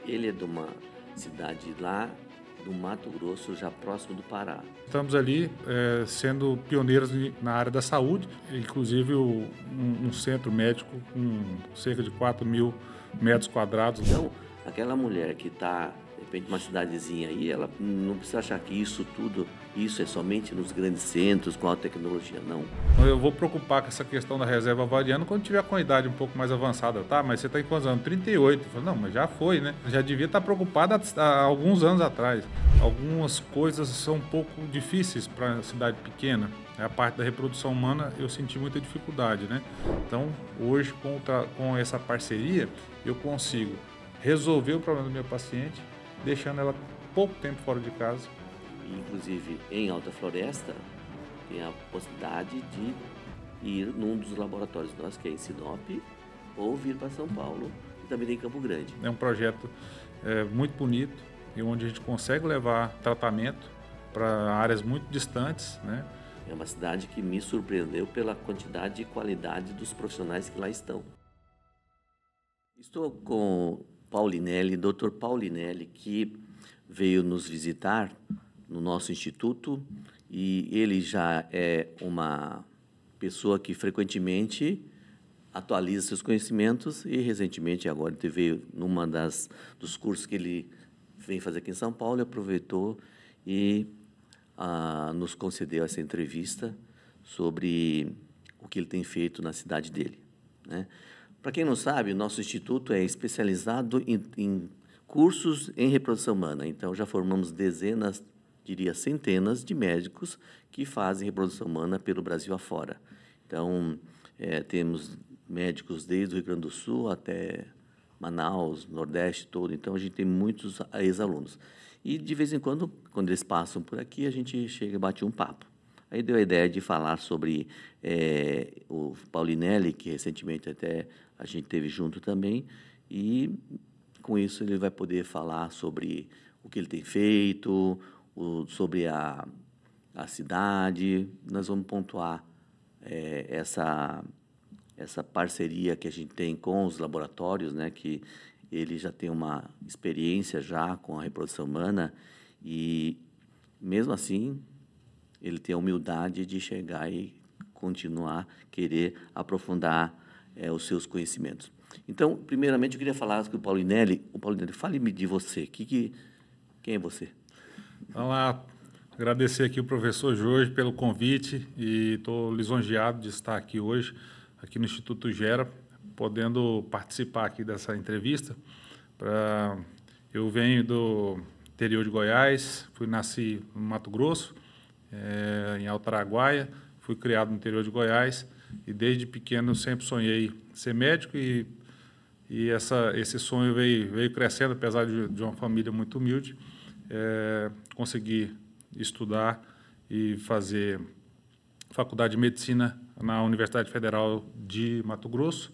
Ele é de uma cidade lá do Mato Grosso, já próximo do Pará. Estamos ali sendo pioneiros na área da saúde, inclusive um centro médico com cerca de 4.000 metros quadrados. Então, aquela mulher que está, de repente, numa cidadezinha aí, ela não precisa achar que isso tudo, isso é somente nos grandes centros, com alta tecnologia, não. Eu vou preocupar com essa questão da reserva ovariana quando tiver com a idade um pouco mais avançada, tá? Mas você está em quantos anos? 38. Eu falo, não, mas já foi, né? Já devia estar preocupada há alguns anos atrás. Algumas coisas são um pouco difíceis para a cidade pequena. A parte da reprodução humana eu senti muita dificuldade, né? Então, hoje, com essa parceria, eu consigo resolver o problema do meu paciente, deixando ela pouco tempo fora de casa. Inclusive, em Alta Floresta, tem a possibilidade de ir num dos laboratórios nossos, que é em Sinop, ou vir para São Paulo, e também tem Campo Grande. É um projeto muito bonito, e onde a gente consegue levar tratamento para áreas muito distantes, né? É uma cidade que me surpreendeu pela quantidade e qualidade dos profissionais que lá estão. Estou com Paulinelli, Dr. Paulinelli, que veio nos visitar no nosso instituto, e ele já é uma pessoa que frequentemente atualiza seus conhecimentos, e recentemente agora ele veio numa dos cursos que ele vem fazer aqui em São Paulo, aproveitou e nos concedeu essa entrevista sobre o que ele tem feito na cidade dele, né? Para quem não sabe, o nosso instituto é especializado em cursos em reprodução humana. Então, já formamos dezenas, diria centenas, de médicos que fazem reprodução humana pelo Brasil afora. Então, temos médicos desde o Rio Grande do Sul até Manaus, Nordeste todo. Então, a gente tem muitos ex-alunos. E, de vez em quando eles passam por aqui, a gente chega e bate um papo. Aí deu a ideia de falar sobre o Paulinelli, que recentemente até a gente teve junto também, e com isso ele vai poder falar sobre o que ele tem feito, sobre a cidade. Nós vamos pontuar essa parceria que a gente tem com os laboratórios, né, que ele já tem uma experiência já com a reprodução humana, e mesmo assim ele tem a humildade de chegar e continuar, querer aprofundar os seus conhecimentos. Então, primeiramente, eu queria falar com o Paulinelli. Fale-me de você. Quem é você? Vamos lá, agradecer aqui o professor Jorge pelo convite, e estou lisonjeado de estar aqui hoje, aqui no Instituto Gera, podendo participar aqui dessa entrevista. Eu venho do interior de Goiás, nasci no Mato Grosso, em Alto Araguaia, fui criado no interior de Goiás, e desde pequeno eu sempre sonhei ser médico, e esse sonho veio crescendo, apesar de uma família muito humilde. Consegui estudar e fazer faculdade de medicina na Universidade Federal de Mato Grosso,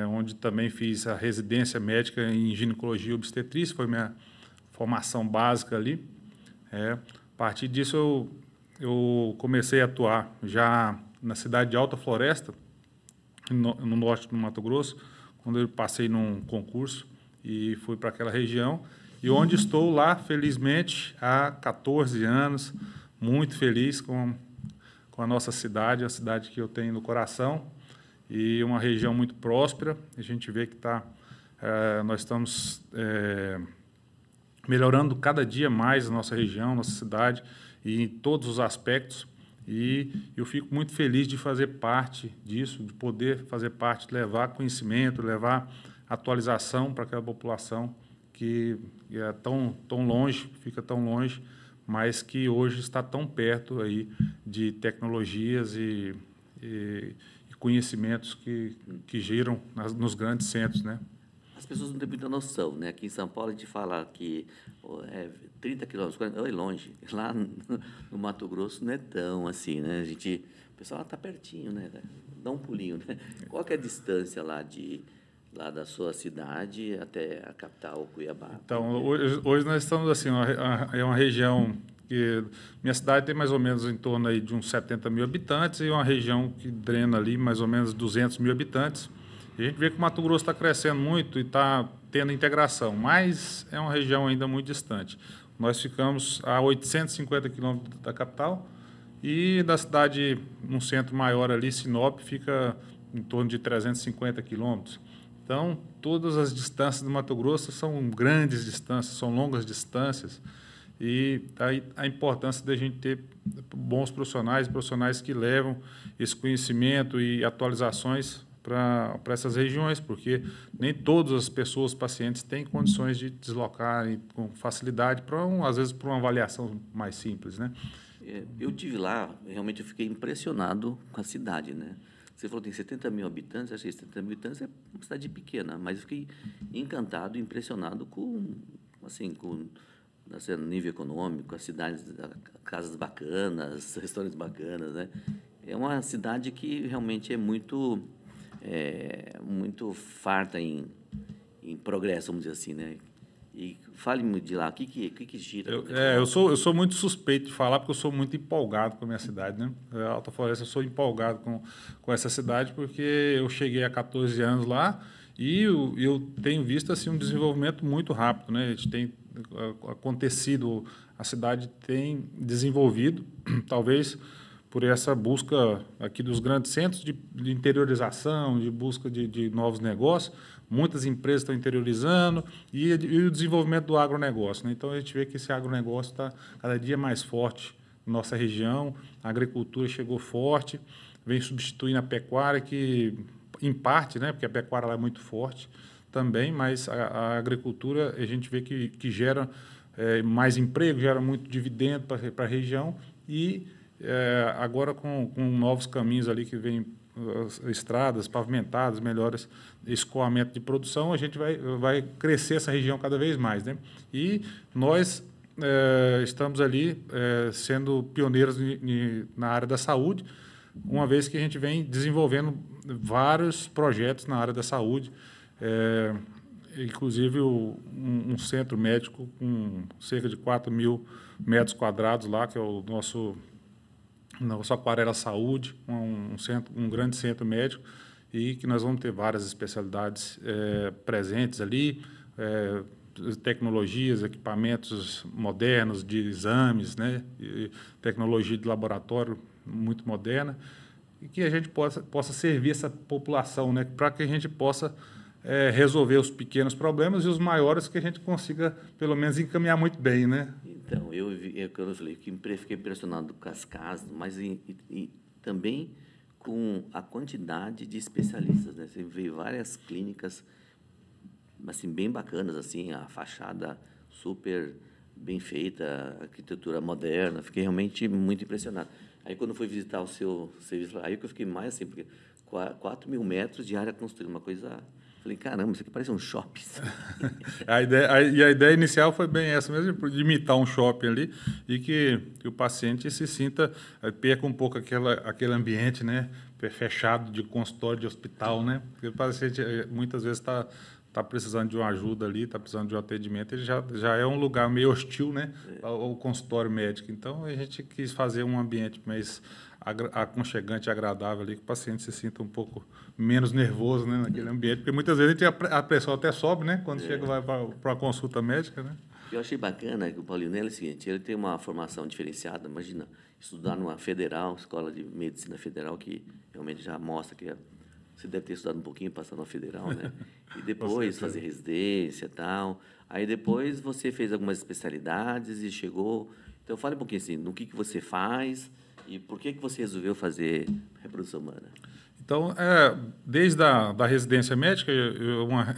onde também fiz a residência médica em ginecologia e obstetrícia, foi minha formação básica ali. A partir disso, eu comecei a atuar já na cidade de Alta Floresta, no norte do Mato Grosso, quando eu passei num concurso e fui para aquela região, e onde estou lá, felizmente, há 14 anos, muito feliz com a nossa cidade, a cidade que eu tenho no coração, e uma região muito próspera. A gente vê que nós estamos melhorando cada dia mais a nossa região, nossa cidade, e em todos os aspectos. E eu fico muito feliz de fazer parte disso, de poder fazer parte, levar conhecimento, levar atualização para aquela população que é tão longe, fica tão longe, mas que hoje está tão perto aí de tecnologias e conhecimentos que giram nos grandes centros, né? As pessoas não têm muita noção, né? Aqui em São Paulo a gente fala que 30 quilômetros, é longe. Lá no Mato Grosso não é tão assim, né? O pessoal está pertinho, né? Dá um pulinho, né? Qual que é a distância lá da sua cidade até a capital, Cuiabá? Então, hoje nós estamos assim, é uma região que minha cidade tem mais ou menos em torno aí de uns 70 mil habitantes, e uma região que drena ali mais ou menos 200 mil habitantes. E a gente vê que o Mato Grosso está crescendo muito e está tendo integração, mas é uma região ainda muito distante. Nós ficamos a 850 quilômetros da capital e da cidade, num centro maior ali, Sinop, fica em torno de 350 quilômetros. Então, todas as distâncias do Mato Grosso são grandes distâncias, são longas distâncias, e aí a importância da gente ter bons profissionais que levam esse conhecimento e atualizações para essas regiões, porque nem todas as pessoas, pacientes, têm condições de deslocar com facilidade, às vezes por uma avaliação mais simples, né? Eu tive lá, realmente eu fiquei impressionado com a cidade, né? Você falou que tem 70 mil habitantes, achei que 70 mil habitantes é uma cidade pequena, mas eu fiquei encantado, impressionado com nível econômico, as cidades, casas bacanas, restaurantes bacanas, né? É uma cidade que realmente é muito farta em progresso, vamos dizer assim, né? E fale-me de lá, o que gira? Eu sou muito suspeito de falar, porque eu sou muito empolgado com a minha cidade, né? Alta Floresta, eu sou empolgado com essa cidade, porque eu cheguei há 14 anos lá e eu tenho visto assim, um desenvolvimento muito rápido, né? A gente tem acontecido, a cidade tem desenvolvido, talvez por essa busca aqui dos grandes centros de interiorização, de busca de novos negócios. Muitas empresas estão interiorizando e o desenvolvimento do agronegócio, né? Então, a gente vê que esse agronegócio está cada dia mais forte na nossa região, a agricultura chegou forte, vem substituindo a pecuária, que, em parte, né, porque a pecuária lá é muito forte também, mas a agricultura, a gente vê que gera mais emprego, gera muito dividendo para a região e agora com novos caminhos ali que vêm, estradas pavimentadas, melhores escoamento de produção, a gente vai crescer essa região cada vez mais, né? E nós estamos ali sendo pioneiros na área da saúde, uma vez que a gente vem desenvolvendo vários projetos na área da saúde, inclusive um centro médico com cerca de 4 mil metros quadrados lá, que é o nosso Aquarela Saúde, um grande centro médico, e que nós vamos ter várias especialidades presentes ali, tecnologias, equipamentos modernos de exames, né, e tecnologia de laboratório muito moderna, e que a gente possa servir essa população, né, para que a gente possa resolver os pequenos problemas e os maiores que a gente consiga, pelo menos, encaminhar muito bem, né? Então, quando eu falei, fiquei impressionado com as casas, mas e também com a quantidade de especialistas, né? Você vê várias clínicas, assim, bem bacanas, assim, a fachada super bem feita, arquitetura moderna, fiquei realmente muito impressionado. Aí, quando fui visitar o seu serviço, aí que eu fiquei mais assim, porque 4 mil metros de área construída, uma coisa... Falei, caramba, isso aqui parece um shopping. A ideia inicial foi bem essa mesmo, de imitar um shopping ali e que o paciente se sinta, perca um pouco aquele ambiente, né, fechado de consultório de hospital, né? Porque o paciente muitas vezes está precisando de uma ajuda ali, está precisando de um atendimento, ele já é um lugar meio hostil, né, ao consultório médico. Então, a gente quis fazer um ambiente mais aconchegante e agradável ali, que o paciente se sinta um pouco menos nervoso, né, naquele ambiente, porque muitas vezes a pressão até sobe, né, quando vai para a consulta médica, né? Eu achei bacana que o Paulinho é o seguinte, ele tem uma formação diferenciada, imagina, estudar numa federal, escola de medicina federal, que realmente já mostra que você deve ter estudado um pouquinho, passar na federal, né? E depois fazer residência e tal. Aí depois você fez algumas especialidades e chegou... Então, fale um pouquinho assim, no que você faz e por que você resolveu fazer reprodução humana? Então, desde da residência médica,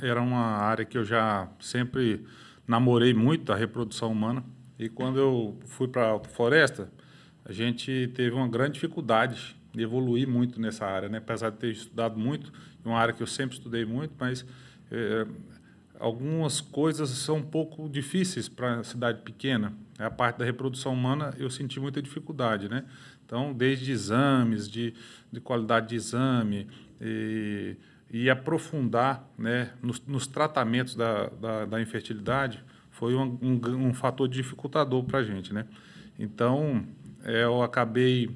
era uma área que eu já sempre namorei muito, a reprodução humana. E quando eu fui para a Alta Floresta, a gente teve uma grande dificuldade de evoluir muito nessa área, né? Apesar de ter estudado muito, é uma área que eu sempre estudei muito, mas algumas coisas são um pouco difíceis para a cidade pequena. A parte da reprodução humana eu senti muita dificuldade, né? Então, desde exames, de qualidade de exame, e aprofundar, né, nos tratamentos da infertilidade foi um fator dificultador para a gente, né? Então, eu acabei...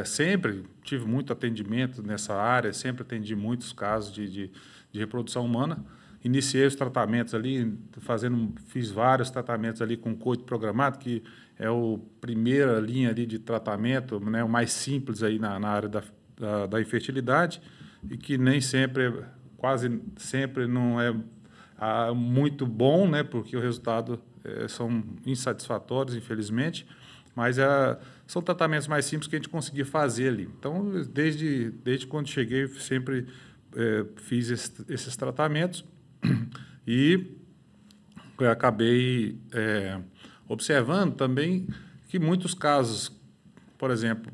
sempre tive muito atendimento nessa área, sempre atendi muitos casos de reprodução humana, iniciei os tratamentos ali, fiz vários tratamentos ali com coito programado, que é a primeira linha ali de tratamento, né, o mais simples aí na área da infertilidade, e que nem sempre, quase sempre não é muito bom, né, porque o resultado são insatisfatórios, infelizmente, mas são tratamentos mais simples que a gente conseguia fazer ali. Então, desde quando cheguei, sempre fiz esses tratamentos e acabei observando também que muitos casos, por exemplo,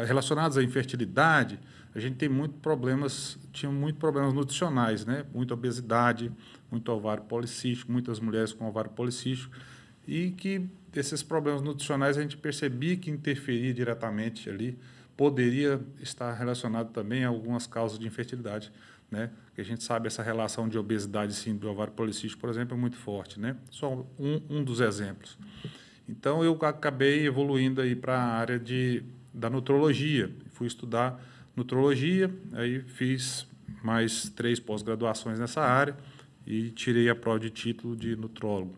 relacionados à infertilidade, a gente tinha muitos problemas nutricionais, né? Muita obesidade, muito ovário policístico, muitas mulheres com ovário policístico, e que esses problemas nutricionais a gente percebia que interferia diretamente ali, poderia estar relacionado também a algumas causas de infertilidade, né? Que a gente sabe essa relação de obesidade e síndrome do ovário policístico, por exemplo, é muito forte, né? Só um dos exemplos. Então, eu acabei evoluindo aí para a área da nutrologia. Fui estudar nutrologia, aí fiz mais 3 pós-graduações nessa área e tirei a prova de título de nutrólogo.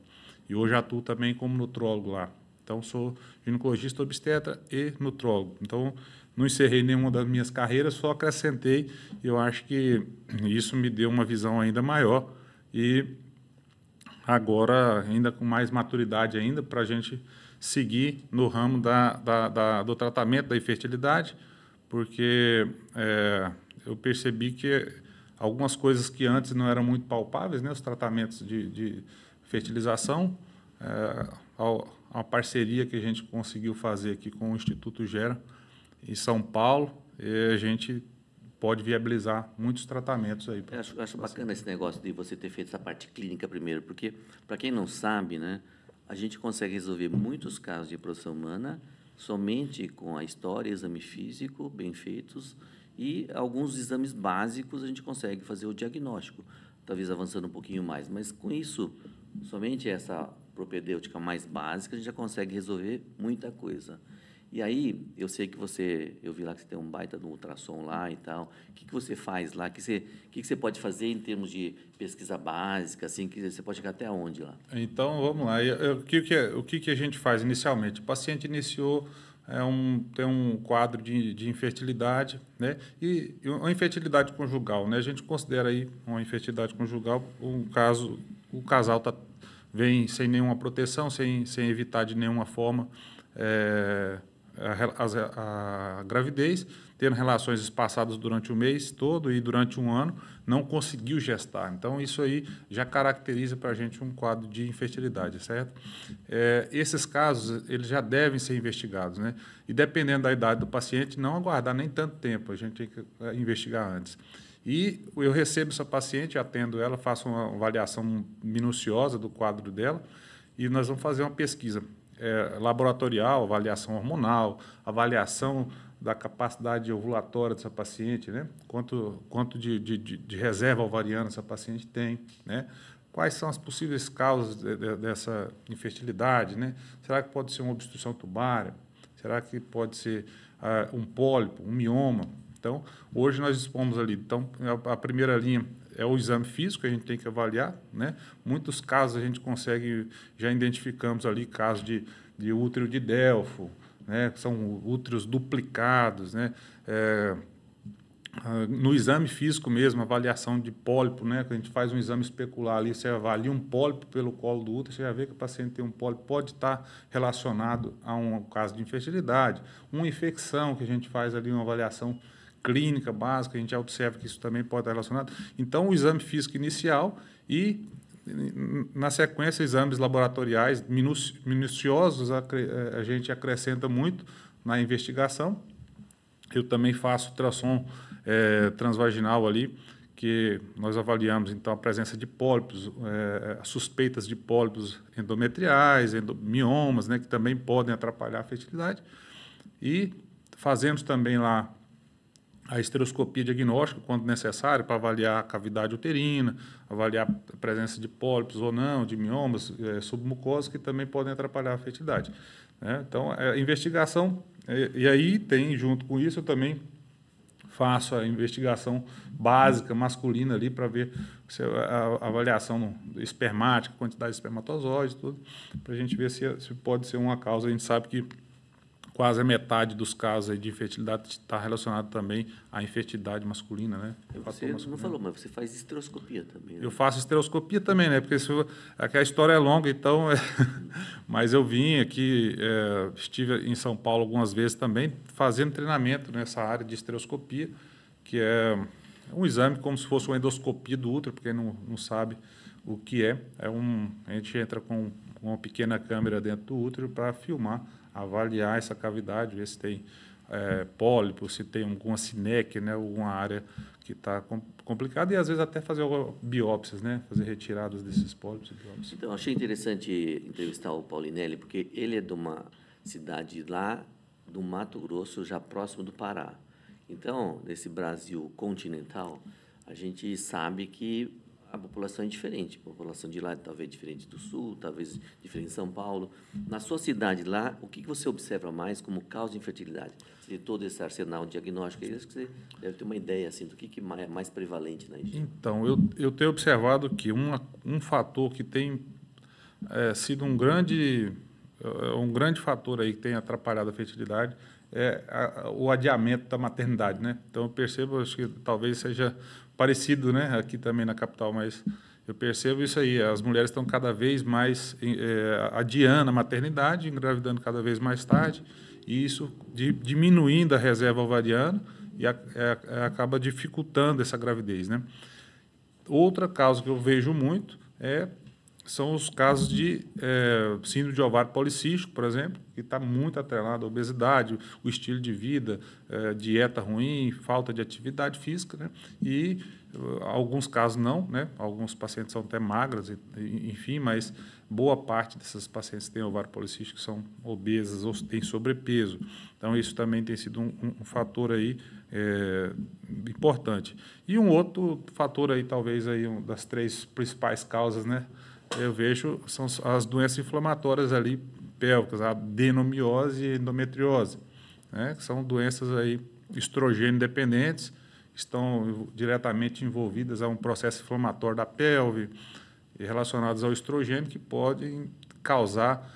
E hoje atuo também como nutrólogo lá. Então, sou ginecologista, obstetra e nutrólogo. Então, não encerrei nenhuma das minhas carreiras, só acrescentei, e eu acho que isso me deu uma visão ainda maior e agora, ainda com mais maturidade ainda, para a gente seguir no ramo do tratamento da infertilidade, porque eu percebi que algumas coisas que antes não eram muito palpáveis, né, os tratamentos de fertilização, a parceria que a gente conseguiu fazer aqui com o Instituto Gera, em São Paulo, a gente pode viabilizar muitos tratamentos aí. Eu acho bacana esse negócio de você ter feito essa parte clínica primeiro, porque, para quem não sabe, né, a gente consegue resolver muitos casos de produção humana somente com a história, exame físico bem feitos e alguns exames básicos a gente consegue fazer o diagnóstico, talvez avançando um pouquinho mais. Mas com isso, somente essa propedêutica mais básica, a gente já consegue resolver muita coisa. E aí, eu sei que eu vi lá que você tem um baita de um ultrassom lá e tal. O que você faz lá? O que você pode fazer em termos de pesquisa básica, assim, que você pode chegar até onde lá? Então, vamos lá. O que a gente faz inicialmente? O paciente iniciou, tem um quadro de infertilidade, né? E uma infertilidade conjugal, né? A gente considera aí uma infertilidade conjugal o casal vem sem nenhuma proteção, sem evitar de nenhuma forma a gravidez, tendo relações espaçadas durante o mês todo e durante um ano, não conseguiu gestar. Então, isso aí já caracteriza para a gente um quadro de infertilidade, certo? Esses casos, eles já devem ser investigados, né? E dependendo da idade do paciente, não aguardar nem tanto tempo, a gente tem que investigar antes. E eu recebo essa paciente, atendo ela, faço uma avaliação minuciosa do quadro dela e nós vamos fazer uma pesquisa laboratorial, avaliação hormonal, avaliação da capacidade ovulatória dessa paciente, né? Quanto de reserva ovariana essa paciente tem, né? Quais são as possíveis causas dessa infertilidade, né? Será que pode ser uma obstrução tubária? Será que pode ser um pólipo, um mioma? Então, hoje nós dispomos ali. Então, a primeira linha é o exame físico que a gente tem que avaliar, né? Muitos casos a gente consegue, já identificamos ali casos de útero de Delfo, né? Que são úteros duplicados, né? No exame físico mesmo, avaliação de pólipo, né? Que a gente faz um exame especular ali, você avalia um pólipo pelo colo do útero, você já vê que o paciente tem um pólipo, pode estar relacionado a um caso de infertilidade, uma infecção que a gente faz ali, uma avaliação clínica básica, a gente já observa que isso também pode estar relacionado. Então, o exame físico inicial e, na sequência, exames laboratoriais minuciosos, a gente acrescenta muito na investigação. Eu também faço ultrassom transvaginal ali, que nós avaliamos, então, a presença de pólipos, suspeitas de pólipos endometriais, miomas, né, que também podem atrapalhar a fertilidade. E fazemos também lá a esteroscopia diagnóstica, quando necessário, para avaliar a cavidade uterina, avaliar a presença de pólipos ou não, de miomas submucosos, que também podem atrapalhar a fertilidade, né? Então, a investigação, e aí tem, junto com isso, eu também faço a investigação básica masculina ali para ver a avaliação espermática, quantidade de espermatozoides, tudo, para a gente ver se pode ser uma causa. A gente sabe que quase a metade dos casos aí de infertilidade está relacionado também à infertilidade masculina, né? Você não falou, mas você faz estereoscopia também, né? Eu faço estereoscopia também, né? Porque aqui a história é longa, então... Mas eu vim aqui, estive em São Paulo algumas vezes também, fazendo treinamento nessa área de estereoscopia, que é um exame como se fosse uma endoscopia do útero, porque quem não sabe o que é. A gente entra com uma pequena câmera dentro do útero para filmar, avaliar essa cavidade, ver se tem pólipo, se tem alguma sinéquia, né, alguma área que está complicada, e às vezes até fazer biópsias, né, fazer retiradas desses pólipos e biópsias. Então, achei interessante entrevistar o Paulinelli, porque ele é de uma cidade lá do Mato Grosso, já próximo do Pará. Então, nesse Brasil continental, a gente sabe que a população é diferente. A população de lá talvez diferente do Sul, talvez diferente de São Paulo. Na sua cidade lá, o que você observa mais como causa de infertilidade? Você tem todo esse arsenal diagnóstico, acho que você deve ter uma ideia assim, do que é mais prevalente na região. Então, eu tenho observado que um fator que tem sido um grande fator aí que tem atrapalhado a fertilidade o adiamento da maternidade, né? Então, eu percebo, acho que talvez seja parecido, né, aqui também na capital, mas eu percebo isso aí, as mulheres estão cada vez mais adiando a maternidade, engravidando cada vez mais tarde, e isso diminuindo a reserva ovariana e acaba dificultando essa gravidez, né? Outra causa que eu vejo muito são os casos de síndrome de ovário policístico, por exemplo, que está muito atrelado à obesidade, o estilo de vida, dieta ruim, falta de atividade física, né? E alguns casos não, né? Alguns pacientes são até magras, enfim, mas boa parte dessas pacientes que têm ovário policístico são obesas ou têm sobrepeso. Então, isso também tem sido um fator aí importante. E um outro fator aí, talvez aí uma das 3 principais causas, né? Eu vejo são as doenças inflamatórias ali pélvicas, a adenomiose e endometriose, né? Que são doenças aí estrogênio dependentes, que estão diretamente envolvidas a um processo inflamatório da pelve e relacionados ao estrogênio, que podem causar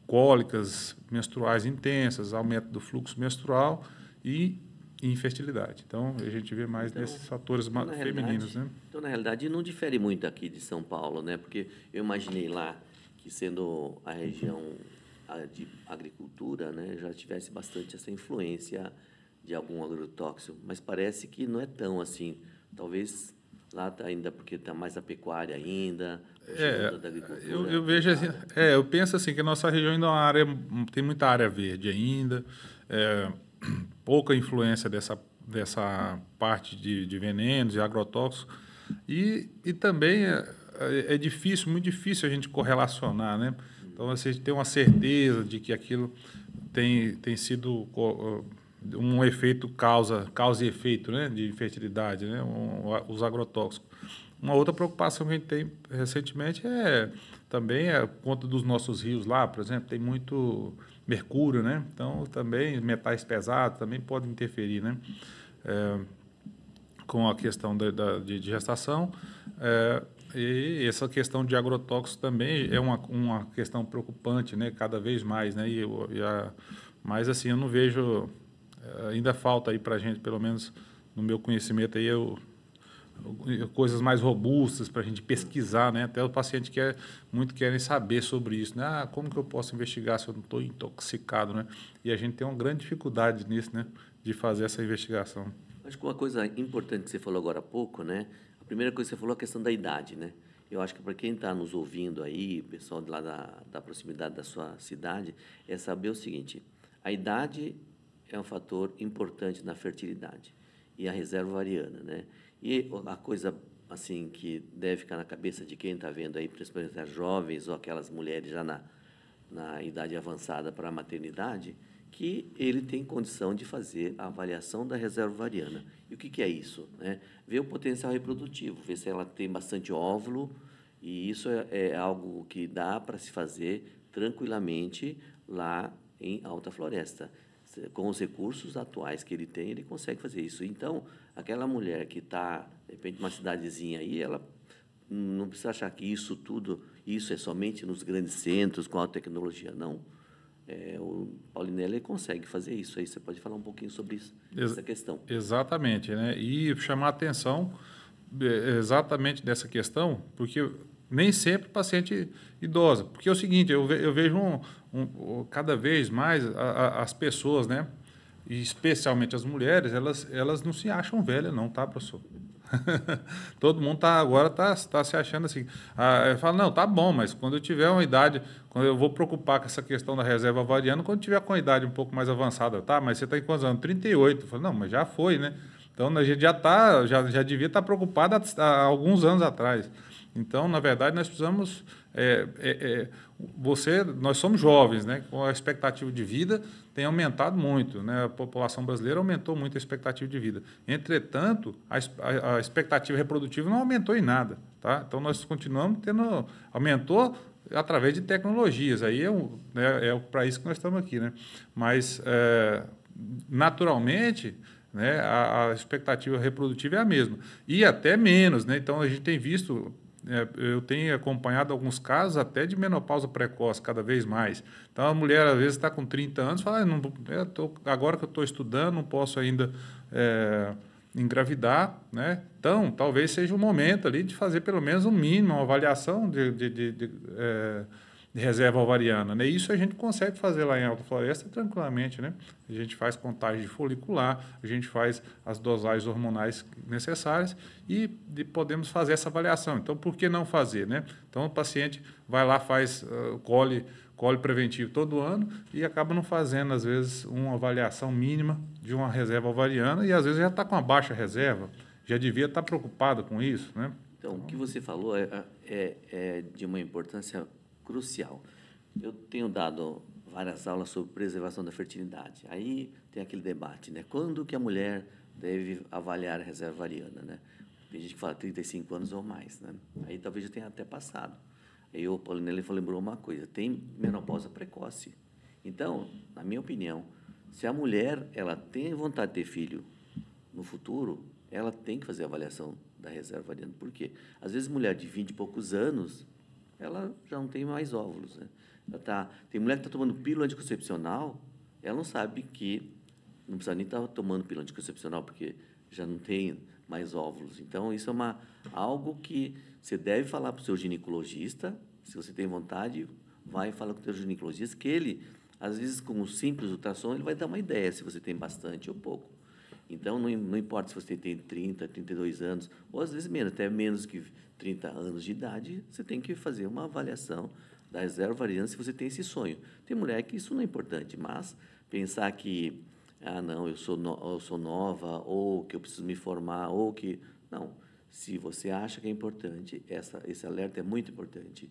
cólicas menstruais intensas, aumento do fluxo menstrual e infertilidade. Então, a gente vê mais nesses fatores femininos, né? Então, na realidade, não difere muito aqui de São Paulo, né? Porque eu imaginei lá que, sendo a região de agricultura, né, já tivesse bastante essa influência de algum agrotóxico, mas parece que não é tão assim. Talvez lá tá ainda porque está mais a pecuária ainda, da agricultura. Eu vejo assim, eu penso assim que a nossa região ainda é uma área, tem muita área verde ainda, pouca influência dessa parte de venenos e agrotóxicos, e também é difícil, muito difícil a gente correlacionar, né? Então, você tem uma certeza de que aquilo tem sido um efeito causa e efeito, né, de infertilidade, né, os agrotóxicos. Uma outra preocupação que a gente tem recentemente também por conta dos nossos rios lá, por exemplo, tem muito mercúrio, né? Então, também metais pesados também podem interferir, né? Com a questão de gestação. E essa questão de agrotóxicos também é uma questão preocupante, né? Cada vez mais, né? Mas, assim, eu não vejo... ainda falta aí para a gente, pelo menos no meu conhecimento, aí coisas mais robustas para a gente pesquisar, né? Até o paciente querem saber sobre isso, né? Como que eu posso investigar se eu não estou intoxicado, né? E a gente tem uma grande dificuldade nisso, né? De fazer essa investigação. Acho que uma coisa importante que você falou agora há pouco, né? A primeira coisa que você falou é a questão da idade, né? Eu acho que para quem está nos ouvindo aí, pessoal de lá da proximidade da sua cidade, é saber o seguinte: a idade é um fator importante na fertilidade e a reserva ovariana, né? E a coisa assim que deve ficar na cabeça de quem está vendo aí, principalmente as jovens ou aquelas mulheres já na idade avançada para a maternidade, que ele tem condição de fazer a avaliação da reserva ovariana. E o que é isso, né? Ver o potencial reprodutivo, ver se ela tem bastante óvulo, e isso é algo que dá para se fazer tranquilamente lá em Alta Floresta. com os recursos atuais que ele tem, ele consegue fazer isso. Então, aquela mulher que está, de repente, numa cidadezinha aí, ela não precisa achar que isso tudo, isso é somente nos grandes centros, com alta tecnologia. Não. O Paulinelli consegue fazer isso. Aí você pode falar um pouquinho sobre isso, essa questão. Exatamente, né? E chamar a atenção exatamente dessa questão, porque nem sempre paciente idosa. Porque é o seguinte, eu vejo cada vez mais as pessoas, né? E especialmente as mulheres, elas não se acham velhas não, tá, professor? Todo mundo agora tá se achando assim. Fala, não, tá bom, mas quando eu tiver uma idade, quando eu vou preocupar com essa questão da reserva ovariana, quando tiver com a idade um pouco mais avançada, tá? Mas você está em quantos anos? 38. Eu falo, não, mas já foi, né? Então a gente já devia estar preocupado há alguns anos atrás. Então, na verdade, nós precisamos. Nós somos jovens, né? Com a expectativa de vida tem aumentado muito, né? A população brasileira aumentou muito a expectativa de vida. Entretanto, a expectativa reprodutiva não aumentou em nada, tá? Então nós continuamos aumentou através de tecnologias. Aí para isso que nós estamos aqui, né? Mas naturalmente, né? A expectativa reprodutiva é a mesma e até menos, né? Então a gente tem visto. Eu tenho acompanhado alguns casos até de menopausa precoce, cada vez mais. Então, a mulher, às vezes, está com 30 anos e fala, agora que eu estou estudando, não posso ainda engravidar, né? Então, talvez seja o momento ali de fazer pelo menos um mínimo, uma avaliação de reserva ovariana, né? Isso a gente consegue fazer lá em Alta Floresta tranquilamente, né? A gente faz contagem folicular, a gente faz as dosagens hormonais necessárias e podemos fazer essa avaliação. Então, por que não fazer, né? Então, o paciente vai lá, faz colhe preventivo todo ano e acaba não fazendo, às vezes, uma avaliação mínima de uma reserva ovariana e, às vezes, já está com uma baixa reserva, já devia estar preocupado com isso, né? Então, o que você falou é de uma importância crucial. Eu tenho dado várias aulas sobre preservação da fertilidade. Aí tem aquele debate, né? Quando que a mulher deve avaliar a reserva ovariana, né? Tem gente que fala 35 anos ou mais, né? Aí talvez já tenha até passado. Aí o Paulinelli lembrou uma coisa, tem menopausa precoce. Então, na minha opinião, se a mulher ela tem vontade de ter filho no futuro, ela tem que fazer a avaliação da reserva ovariana. Por quê? Às vezes, mulher de 20 e poucos anos, ela já não tem mais óvulos, né? Tem mulher que está tomando pílula anticoncepcional, ela não sabe que não precisa nem estar tomando pílula anticoncepcional, porque já não tem mais óvulos. Então, isso é algo que você deve falar para o seu ginecologista, se você tem vontade, vai falar com o seu ginecologista, que ele, às vezes, com um simples ultrassom, ele vai dar uma ideia se você tem bastante ou pouco. Então, não importa se você tem 30, 32 anos, ou às vezes menos, até menos que 30 anos de idade, você tem que fazer uma avaliação da reserva ovariana se você tem esse sonho. Tem mulher que isso não é importante, mas pensar que, não, eu sou nova, ou que eu preciso me formar, ou que... Não, se você acha que é importante, esse alerta é muito importante.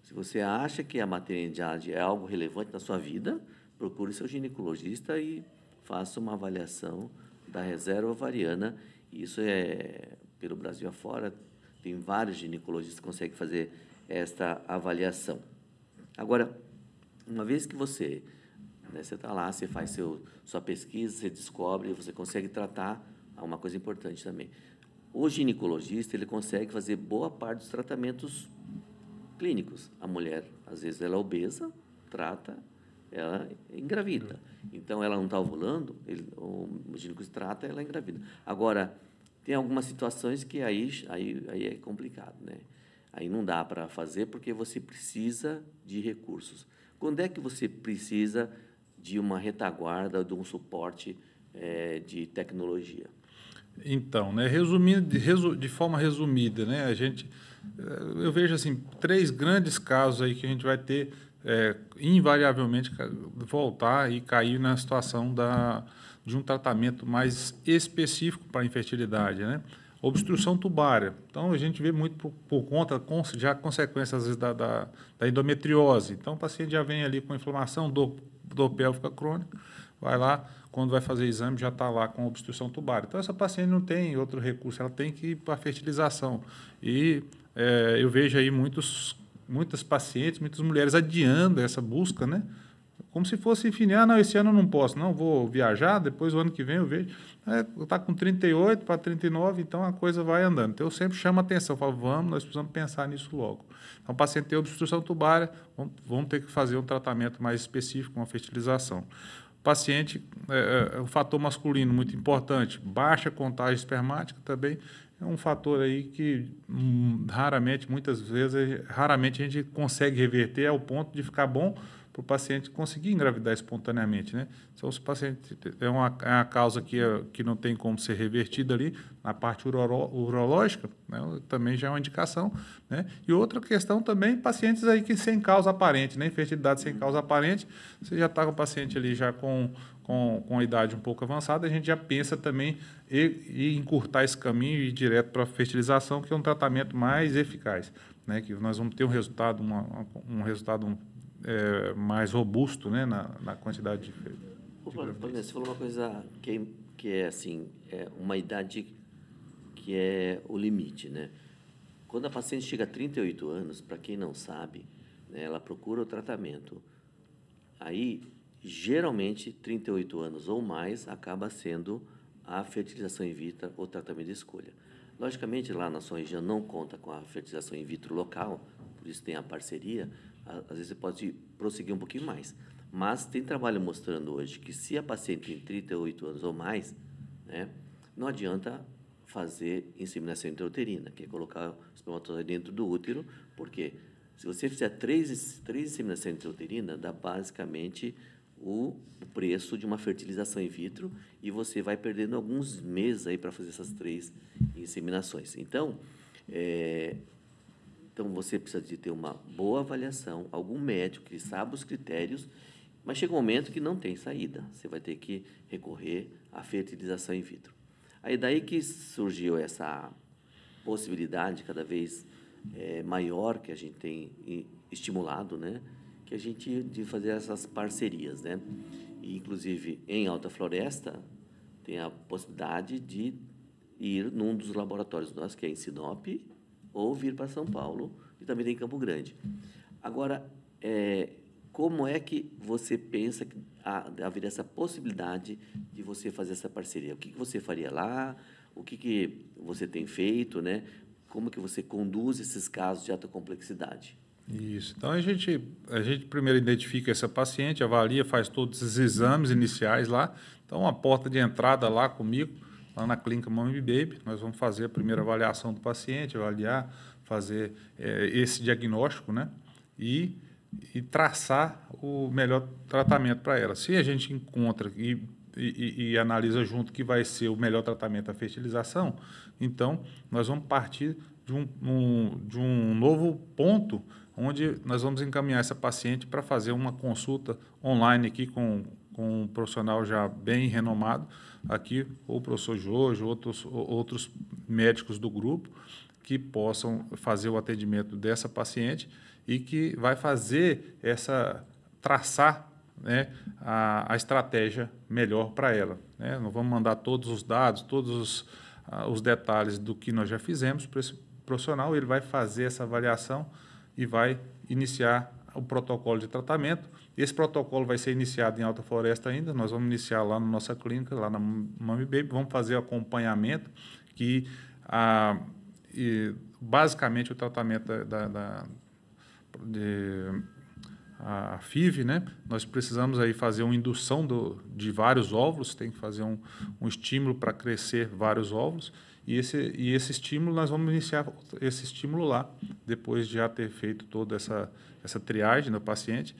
Se você acha que a maternidade é algo relevante na sua vida, procure seu ginecologista e faça uma avaliação da reserva ovariana. Isso pelo Brasil afora, tem vários ginecologistas que conseguem fazer esta avaliação. Agora, uma vez que você está lá, você faz sua pesquisa, você descobre, você consegue tratar, uma coisa importante também. O ginecologista, ele consegue fazer boa parte dos tratamentos clínicos. A mulher, às vezes, ela é obesa, trata, ela engravida. Então, ela não está ovulando, o ginecologista trata, ela engravida. Agora, tem algumas situações que aí é complicado, né? Aí não dá para fazer porque você precisa de recursos. Quando é que você precisa de uma retaguarda, de um suporte de tecnologia? Então, né, resumindo, de forma resumida, né, eu vejo assim 3 grandes casos aí que a gente vai ter invariavelmente voltar e cair na situação de um tratamento mais específico para a infertilidade, né? Obstrução tubária. Então, a gente vê muito por conta, já consequências, às vezes, da endometriose. Então, o paciente já vem ali com inflamação, dor pélvica crônica, vai lá, quando vai fazer exame, já está lá com obstrução tubária. Então, essa paciente não tem outro recurso, ela tem que ir para a fertilização. E eu vejo aí muitas pacientes, muitas mulheres adiando essa busca, né, como se fosse infinito. Não, esse ano eu não posso, não, vou viajar, depois o ano que vem eu vejo. Está com 38 para 39, então a coisa vai andando. Então eu sempre chamo a atenção, falo, nós precisamos pensar nisso logo. Então o paciente tem obstrução tubária, vamos ter que fazer um tratamento mais específico, uma fertilização. O paciente, o fator masculino muito importante, baixa contagem espermática também, é um fator aí que raramente, muitas vezes, raramente a gente consegue reverter ao ponto de ficar bom para o paciente conseguir engravidar espontaneamente, né? Então, se o paciente é uma causa que não tem como ser revertida ali, na parte urológica, né, também já é uma indicação, né? E outra questão também, pacientes aí que sem causa aparente, né? Infertilidade sem causa aparente, você já está com o paciente ali já com a idade um pouco avançada, a gente já pensa também em encurtar esse caminho e ir direto para a fertilização, que é um tratamento mais eficaz, né? Que nós vamos ter um resultado, mais robusto, né, na quantidade de Você falou uma coisa que é assim, uma idade que é o limite, né? Quando a paciente chega a 38 anos, para quem não sabe, né, ela procura o tratamento. Aí, geralmente, 38 anos ou mais acaba sendo a fertilização in vitro ou tratamento de escolha. Logicamente, lá na sua região não conta com a fertilização in vitro local, por isso tem a parceria. Às vezes você pode prosseguir um pouquinho mais. Mas tem trabalho mostrando hoje que se a paciente tem 38 anos ou mais, né, não adianta fazer inseminação intrauterina, que é colocar o espermatozoide dentro do útero, porque se você fizer três inseminações intrauterinas, dá basicamente o preço de uma fertilização in vitro e você vai perdendo alguns meses aí para fazer essas 3 inseminações. Então você precisa de ter uma boa avaliação, algum médico que saiba os critérios, mas chega um momento que não tem saída. Você vai ter que recorrer à fertilização in vitro. Aí daí que surgiu essa possibilidade cada vez maior que a gente tem estimulado, né? Que a gente de fazer essas parcerias, né? E, inclusive, em Alta Floresta, tem a possibilidade de ir num dos laboratórios nossos, que é em Sinop, ou vir para São Paulo, e também tem em Campo Grande. Agora, como é que você pensa que haveria essa possibilidade de você fazer essa parceria? O que você faria lá? O que você tem feito, né? Como que você conduz esses casos de alta complexidade? Isso. Então, a gente primeiro identifica essa paciente, avalia, faz todos os exames iniciais lá. Então, a porta de entrada lá comigo, lá na clínica Mami Baby, nós vamos fazer a primeira avaliação do paciente, avaliar, fazer esse diagnóstico, né? E traçar o melhor tratamento para ela. Se a gente encontra e analisa junto que vai ser o melhor tratamento a fertilização, então nós vamos partir de um novo ponto onde nós vamos encaminhar essa paciente para fazer uma consulta online aqui com um profissional já bem renomado, aqui, ou o professor Jorge, outros médicos do grupo, que possam fazer o atendimento dessa paciente e que vai fazer traçar, né, a estratégia melhor para ela, né? Nós vamos mandar todos os dados, todos os detalhes do que nós já fizemos para esse profissional, ele vai fazer essa avaliação e vai iniciar o protocolo de tratamento. Esse protocolo vai ser iniciado em Alta Floresta ainda, nós vamos iniciar lá na nossa clínica, lá na Mami Baby, vamos fazer acompanhamento, que basicamente o tratamento a FIV, né? Nós precisamos aí fazer uma indução de vários óvulos, tem que fazer um estímulo para crescer vários óvulos, e esse estímulo, nós vamos iniciar esse estímulo lá, depois de já ter feito toda essa triagem da paciente.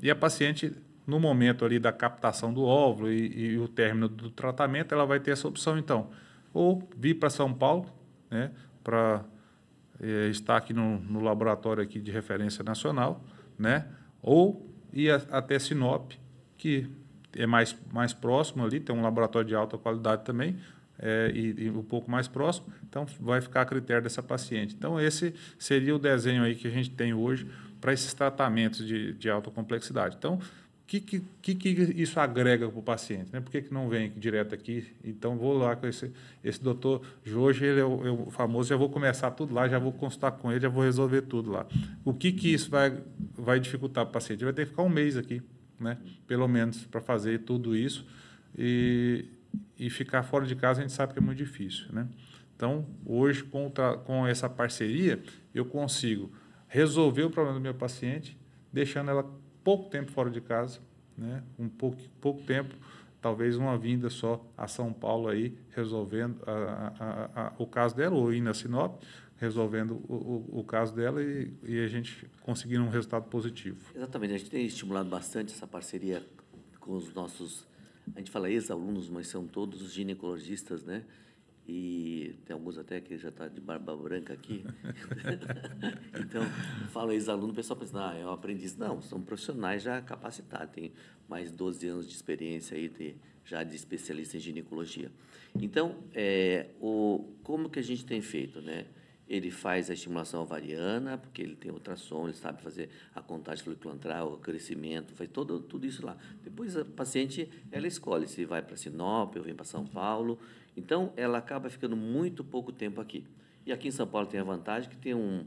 E a paciente, no momento ali da captação do óvulo e o término do tratamento, ela vai ter essa opção, então, ou vir para São Paulo, né, para estar aqui no laboratório aqui de referência nacional, né, ou ir até Sinop, que é mais próximo ali, tem um laboratório de alta qualidade também, e um pouco mais próximo, então vai ficar a critério dessa paciente. Então, esse seria o desenho aí que a gente tem hoje para esses tratamentos de alta complexidade. Então, que isso agrega para o paciente, né? Por que não vem direto aqui? Então, vou lá com esse doutor Jorge, ele é o famoso, já vou começar tudo lá, já vou consultar com ele, já vou resolver tudo lá. O que isso vai dificultar para o paciente? Ele vai ter que ficar um mês aqui, né? Pelo menos, para fazer tudo isso e ficar fora de casa, a gente sabe que é muito difícil, né? Então, hoje, com essa parceria, eu consigo resolver o problema do meu paciente, deixando ela pouco tempo fora de casa, né? Pouco tempo, talvez uma vinda só a São Paulo aí, resolvendo o caso dela, ou ir na Sinop, resolvendo o caso dela e a gente conseguindo um resultado positivo. Exatamente, a gente tem estimulado bastante essa parceria com os nossos, a gente fala ex-alunos, mas são todos os ginecologistas, né? E tem alguns até que já está de barba branca aqui. Então, fala ex-aluno, o pessoal pensa, é um aprendiz. Não, são profissionais já capacitados, tem mais de 12 anos de experiência aí, já de especialista em ginecologia. Então, como que a gente tem feito, né? Ele faz a estimulação ovariana, porque ele tem ultrassom, ele sabe fazer a contagem folículo-antral, o crescimento, faz tudo isso lá. Depois, a paciente, ela escolhe se vai para Sinop ou vem para São Paulo. Então, ela acaba ficando muito pouco tempo aqui. E aqui em São Paulo tem a vantagem que tem um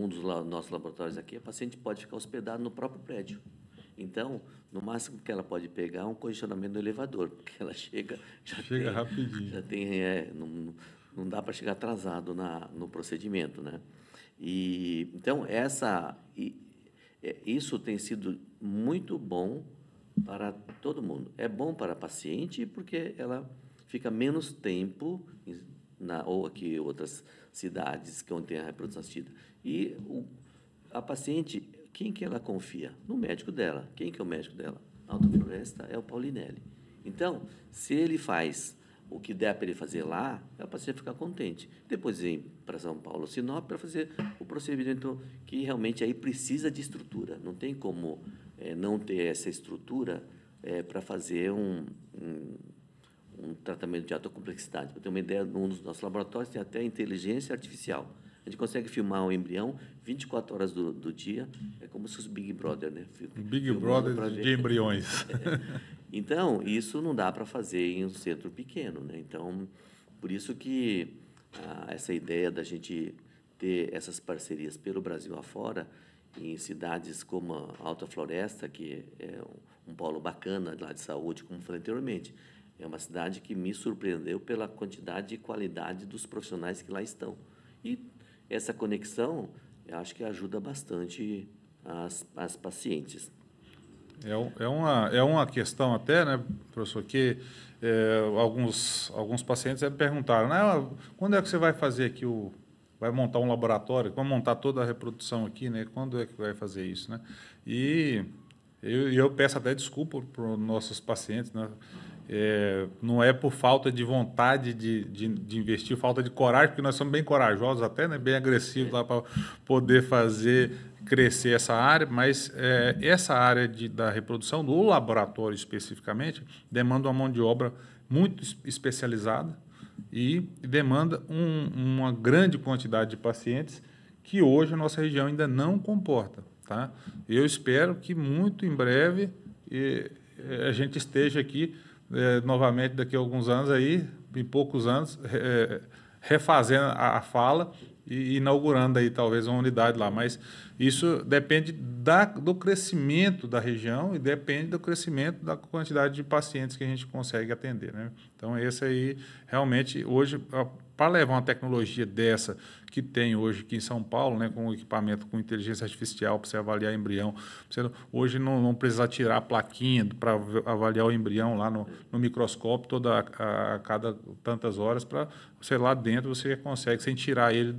dos nossos laboratórios aqui, a paciente pode ficar hospedada no próprio prédio. Então, no máximo que ela pode pegar é um congestionamento do elevador, porque ela chega rapidinho. Já tem, não dá para chegar atrasado no procedimento, né? Então, isso tem sido muito bom para todo mundo. É bom para a paciente porque ela fica menos tempo, ou aqui outras cidades que onde tem a reprodução assistida. E a paciente, quem que ela confia? No médico dela. Quem que é o médico dela? A Alta Floresta é o Paulinelli. Então, se ele faz o que der para ele fazer lá, a paciente ficar contente. Depois vem para São Paulo, Sinop, para fazer o procedimento que realmente aí precisa de estrutura. Não tem como não ter essa estrutura para fazer um tratamento de alta complexidade. Para ter uma ideia, num dos nossos laboratórios tem até inteligência artificial. A gente consegue filmar um embrião 24 horas do dia. É como se fosse Big Brother, né? Big Brother de embriões. Então, isso não dá para fazer em um centro pequeno, né? Então, por isso que essa ideia da gente ter essas parcerias pelo Brasil afora, em cidades como a Alta Floresta, que é um polo bacana lá de saúde, como falei anteriormente, é uma cidade que me surpreendeu pela quantidade e qualidade dos profissionais que lá estão. E essa conexão, eu acho que ajuda bastante as pacientes. É uma questão até, né, professor, que alguns pacientes me perguntaram, né, quando é que você vai fazer aqui vai montar um laboratório, vai montar toda a reprodução aqui, né? Quando é que vai fazer isso, né? E eu peço até desculpa para os nossos pacientes, né? Não é por falta de vontade de investir, falta de coragem, porque nós somos bem corajosos até, né? Bem agressivos lá para poder fazer crescer essa área, mas essa área da reprodução, do laboratório especificamente, demanda uma mão de obra muito especializada e demanda uma grande quantidade de pacientes que hoje a nossa região ainda não comporta. Tá? Eu espero que muito em breve a gente esteja aqui novamente daqui a alguns anos, aí, em poucos anos, refazendo a fala e inaugurando aí talvez uma unidade lá, mas isso depende do crescimento da região e depende do crescimento da quantidade de pacientes que a gente consegue atender, né? Então, esse aí, realmente, hoje, para levar uma tecnologia dessa que tem hoje aqui em São Paulo, né, com equipamento com inteligência artificial para você avaliar embrião, você hoje não precisa tirar a plaquinha para avaliar o embrião lá no microscópio a cada tantas horas, para você lá dentro você consegue, sem tirar ele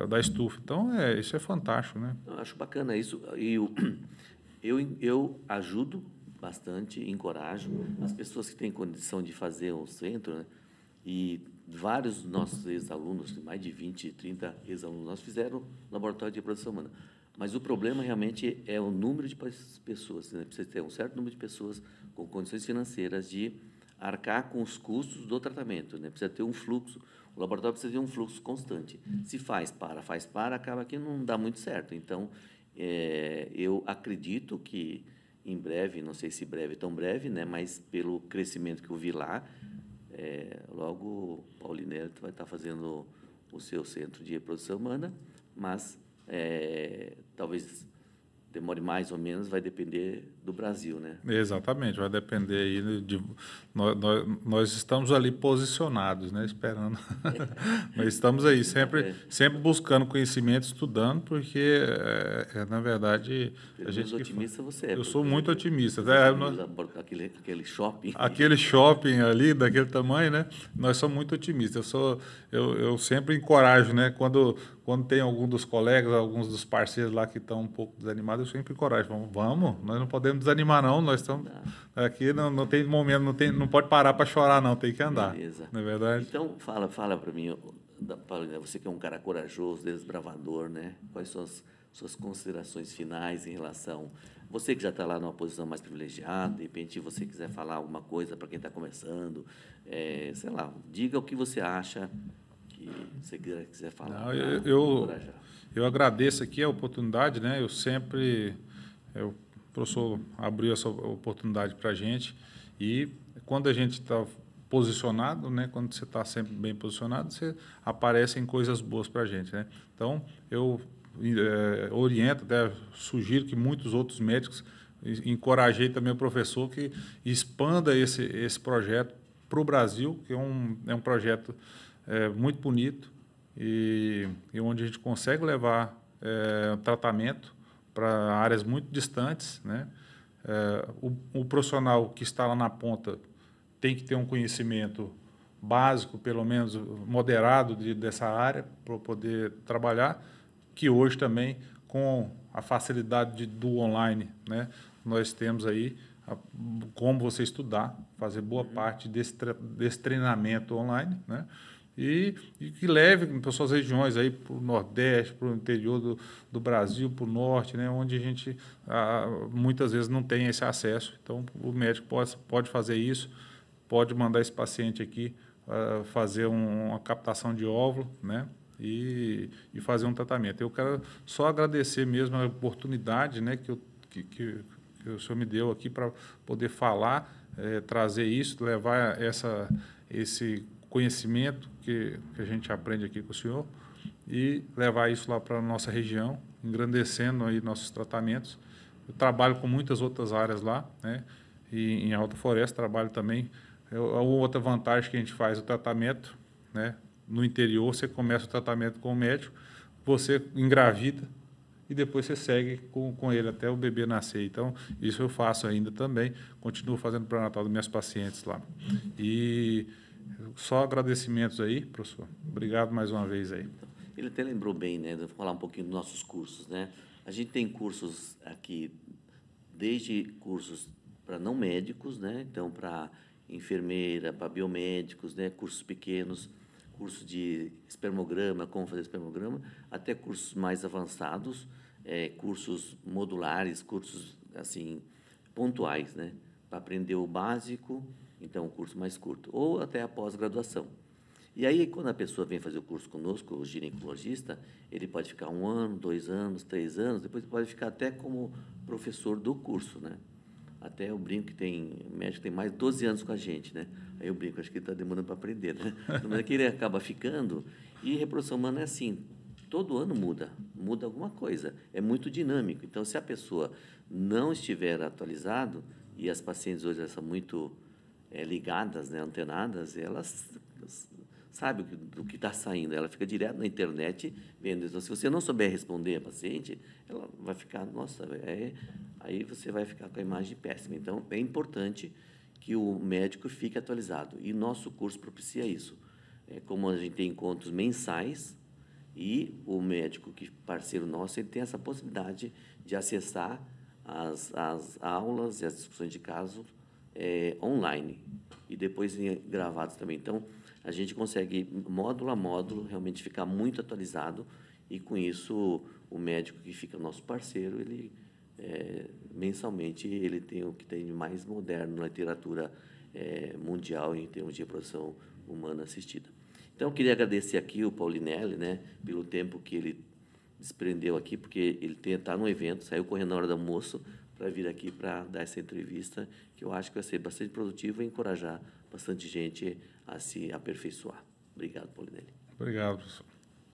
da estufa. Então, isso é fantástico, né? Eu acho bacana isso. E eu ajudo bastante, encorajo as pessoas que têm condição de fazer um centro, né? E vários dos nossos ex-alunos, mais de 20, 30 ex-alunos, nós fizeram laboratório de reprodução humana. Mas o problema realmente é o número de pessoas, né? Precisa ter um certo número de pessoas com condições financeiras de arcar com os custos do tratamento, né? Precisa ter um fluxo, o laboratório precisa ter um fluxo constante. Se faz para, acaba que não dá muito certo. Então, Eu acredito que em breve, não sei se breve, tão breve, né, mas pelo crescimento que eu vi lá, logo o Paulinelli vai estar fazendo o seu centro de reprodução humana, mas talvez demore mais ou menos, vai depender do Brasil, né? Exatamente, vai depender aí de nós estamos ali posicionados, né, esperando. Nós estamos aí sempre buscando conhecimento, estudando, porque na verdade Pelo menos otimista você é. Eu sou muito otimista. Aquele shopping. Aquele shopping ali daquele tamanho, né? Nós somos muito otimistas. Eu sempre encorajo, né? Quando tem algum dos colegas, alguns dos parceiros lá que estão um pouco desanimados, eu sempre encorajo. Vamos, nós não podemos desanimar, não. Nós estamos aqui, não tem momento, não pode parar para chorar, não. Tem que andar. Beleza. Não é verdade? Então, fala para mim, você que é um cara corajoso, desbravador, né? Quais são as suas considerações finais em relação... Você que já está lá numa posição mais privilegiada, de repente você quiser falar alguma coisa para quem está começando, sei lá, diga o que você acha que você quiser falar. Não, eu agradeço aqui a oportunidade, né? O professor abriu essa oportunidade para a gente e quando a gente está posicionado, né? Quando você está sempre bem posicionado, aparecem coisas boas para a gente, né? Então, eu oriento, até sugiro que muitos outros médicos, encorajei também o professor que expanda esse projeto para o Brasil, que é um projeto muito bonito e onde a gente consegue levar tratamento para áreas muito distantes, né? O profissional que está lá na ponta tem que ter um conhecimento básico, pelo menos moderado dessa área para poder trabalhar, que hoje também, com a facilidade do online, né, nós temos aí como você estudar, fazer boa parte desse treinamento online, né, e que leve para suas regiões aí para o Nordeste, para o interior do Brasil, para o Norte, né, onde a gente muitas vezes não tem esse acesso. Então, o médico pode fazer isso, pode mandar esse paciente aqui fazer uma captação de óvulo, né, e fazer um tratamento. Eu quero só agradecer mesmo a oportunidade, né, que o senhor me deu aqui para poder falar, trazer isso, levar esse conhecimento que a gente aprende aqui com o senhor e levar isso lá para a nossa região, engrandecendo aí nossos tratamentos. Eu trabalho com muitas outras áreas lá, né, e em Alta Floresta trabalho também. A outra vantagem que a gente faz o tratamento, né, no interior, você começa o tratamento com o médico, você engravida e depois você segue com ele até o bebê nascer. Então, isso eu faço ainda também, continuo fazendo pré-natal dos meus pacientes lá. E só agradecimentos aí, professor. Obrigado mais uma vez aí. Ele até lembrou bem, né? Vou falar um pouquinho dos nossos cursos, né? A gente tem cursos aqui, desde cursos para não médicos, né? Então, para enfermeira, para biomédicos, né? Cursos pequenos, curso de espermograma, como fazer espermograma, até cursos mais avançados, cursos modulares, cursos assim pontuais, né? Para aprender o básico, então um curso mais curto, ou até a pós-graduação. E aí, quando a pessoa vem fazer o curso conosco, o ginecologista, ele pode ficar 1 ano, 2 anos, 3 anos, depois pode ficar até como professor do curso, né? Até eu brinco que médico tem mais de 12 anos com a gente, né? Aí eu brinco, acho que ele está demorando para aprender, né? Mas é que ele acaba ficando, e reprodução humana é assim, todo ano muda alguma coisa, é muito dinâmico. Então, se a pessoa não estiver atualizado, e as pacientes hoje são muito ligadas, né, antenadas, elas sabem do que está saindo, ela fica direto na internet vendo. Então, se você não souber responder a paciente, ela vai ficar, nossa, aí você vai ficar com a imagem péssima. Então, é importante que o médico fique atualizado. E nosso curso propicia isso. Como a gente tem encontros mensais, e o médico, que parceiro nosso, ele tem essa possibilidade de acessar as aulas e as discussões de caso online. E depois gravados também. Então, a gente consegue, módulo a módulo, realmente ficar muito atualizado. E, com isso, o médico que fica nosso parceiro, ele... mensalmente, ele tem o que tem de mais moderno na literatura mundial em termos de reprodução humana assistida. Então, eu queria agradecer aqui o Paulinelli, né, pelo tempo que ele desprendeu aqui, porque ele está no evento, saiu correndo na hora do almoço para vir aqui para dar essa entrevista, que eu acho que vai ser bastante produtiva e encorajar bastante gente a se aperfeiçoar. Obrigado, Paulinelli. Obrigado, professor.